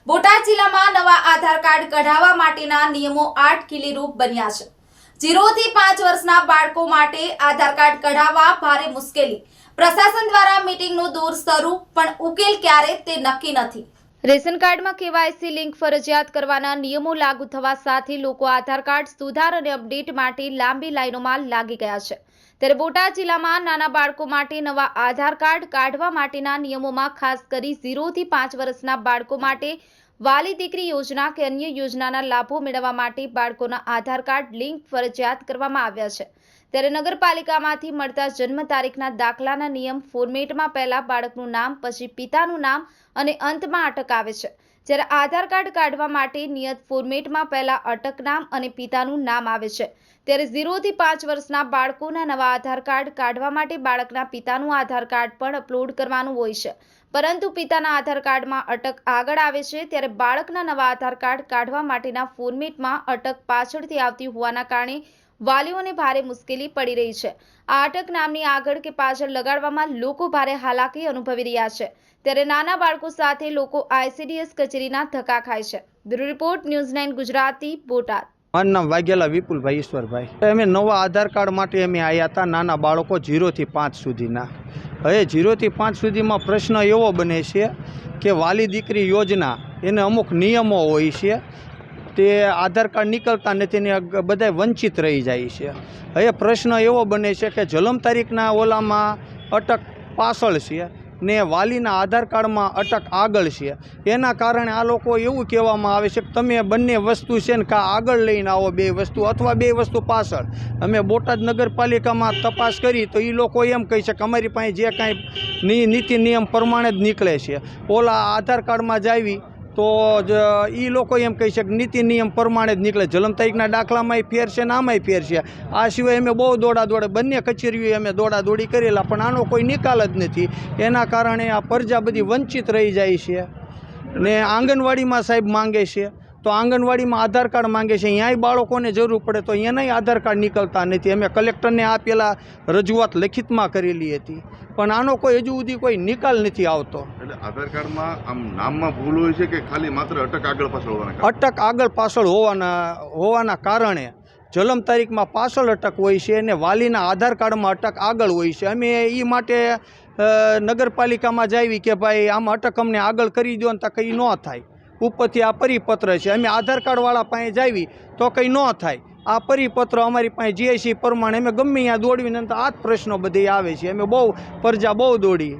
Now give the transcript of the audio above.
બોટાદ જિલ્લામાં નવા આધાર કાર્ડ કઢાવવા માટેના નિયમો 8 ખીલીરૂપ બન્યા છે। 0 થી 5 વર્ષના બાળકો માટે આધાર કાર્ડ કઢાવવા ભારે મુશ્કેલી। પ્રશાસન દ્વારા મીટિંગનું દૂર શરૂ પણ ઉકેલ ક્યારે તે નક્કી નથી। રેશન કાર્ડમાં કેવાયસી લિંક ફરજિયાત કરવાના નિયમો લાગુ થવા સાથે લોકો આધાર કાર્ડ સુધાર અને અપડેટ માટે લાંબી લાઈનોમાં લાગી ગયા છે। ત્યારે બોટાદ જિલ્લામાં નાના બાળકો માટે નવા આધાર કાર્ડ કાઢવા માટેના નિયમોમાં ખાસ કરી 0 થી 5 વર્ષના બાળકો માટે વાલી દીકરી યોજના કે અન્ય યોજનાના લાભો મેળવવા માટે બાળકોના આધાર કાર્ડ લિંક ફરજિયાત કરવામાં આવ્યા છે। ત્યારે નગરપાલિકામાંથી મળતા જન્મ તારીખના દાખલાના નિયમ ફોર્મેટમાં પહેલા બાળકનું નામ, પછી પિતાનું નામ અને અંતમાં અટક આવે છે। જ્યારે આધાર કાર્ડ કાઢવા માટે નિયત ફોર્મેટમાં પહેલા અટક નામ અને પિતાનું નામ આવે છે। ત્યારે 0 થી 5 વર્ષના બાળકોના નવા આધાર કાર્ડ કાઢવા માટે બાળકના પિતાનું આધાર કાર્ડ પણ અપલોડ કરવાનું હોય છે, પરંતુ પિતાના આધાર કાર્ડમાં અટક આગળ આવે છે। ત્યારે બાળકના નવા આધાર કાર્ડ કાઢવા માટેના ફોર્મેટમાં અટક પાછળથી આવતી હોવાના કારણે વાલીઓને ભારે મુશ્કેલી પડી રહી છે। આ અટક નામની આગળ કે પાછળ લગાડવામાં લોકો ભારે હાલાકી અનુભવી રહ્યા છે। ત્યારે નાના બાળકો સાથે લોકો ICDS કચેરીના ધક્કા ખાય છે। Bureau report news 9 Gujarati Botad. મારું નામ વાઘેલા વિપુલભાઈ ઈશ્વરભાઈ। અમે નવા આધાર કાર્ડ માટે અમે આવ્યા હતા નાના બાળકો 0 થી 5 સુધીના। હવે 0 થી 5 સુધીમાં પ્રશ્ન એવો બને છે કે વાલી દીકરી યોજના એને અમુક નિયમો હોય છે, તે આધાર કાર્ડ નીકળતા નથી ને બધા વંચિત રહી જાય છે। હવે પ્રશ્ન એવો બને છે કે જન્મ તારીખના ઓલામાં અટક પાછળ છે ને વાલીના આધાર કાર્ડમાં અટક આગળ છે। એના કારણે આ લોકો એવું કહેવામાં આવે છે કે તમે બંને વસ્તુ છે ને કાં આગળ લઈને આવો, બે વસ્તુ અથવા બે વસ્તુ પાછળ। અમે બોટાદ નગરપાલિકામાં તપાસ કરી તો એ લોકો એમ કહે છે કે અમારી પાસે જે કાંઈ નીતિ નિયમ પ્રમાણે જ નીકળે છે। ઓલા આધાર કાર્ડમાં જાવી તો એ લોકો એમ કહે છે કે નીતિ નિયમ પ્રમાણે જ નીકળે, જન્મ તારીખના દાખલામાંય ફેર છે ને આમાંય ફેર છે। આ સિવાય અમે બહુ દોડા બંને કચેરીઓએ અમે દોડાદોડી કરેલા, પણ આનો કોઈ નિકાલ જ નથી। એના કારણે આ પ્રજા બધી વંચિત રહી જાય છે ને આંગણવાડીમાં સાહેબ માંગે છે તો આંગણવાડીમાં આધાર કાર્ડ માંગે છે, અહીંયાય બાળકોને જરૂર પડે તો અહીંયાનાય આધાર કાર્ડ નીકળતા નથી। અમે કલેક્ટરને આ પહેલાં રજૂઆત લેખિતમાં કરેલી હતી, પણ આનો કોઈ હજુ સુધી કોઈ નિકાલ નથી આવતો। એટલે આધાર કાર્ડમાં આમ નામમાં ભૂલ હોય છે કે ખાલી માત્ર અટક આગળ પાછળ હોવાના અટક આગળ પાછળ હોવાના કારણે જન્મ તારીખમાં પાછળ અટક હોય છે અને વાલીના આધાર કાર્ડમાં અટક આગળ હોય છે। અમે એ માટે નગરપાલિકામાં જાવી કે ભાઈ આમાં અટક અમને આગળ કરી દો ને તો કંઈ ન થાય। ઉપરથી આ પરિપત્ર છે, અમે આધાર કાર્ડવાળા પાસે જાવી તો કંઈ ન થાય। આ પરિપત્ર અમારી પાસે જે છે પ્રમાણે અમે ગમે ત્યાં દોડવીને તો આ જ પ્રશ્નો બધી આવે છે। અમે બહુ પ્રજા બહુ દોડી।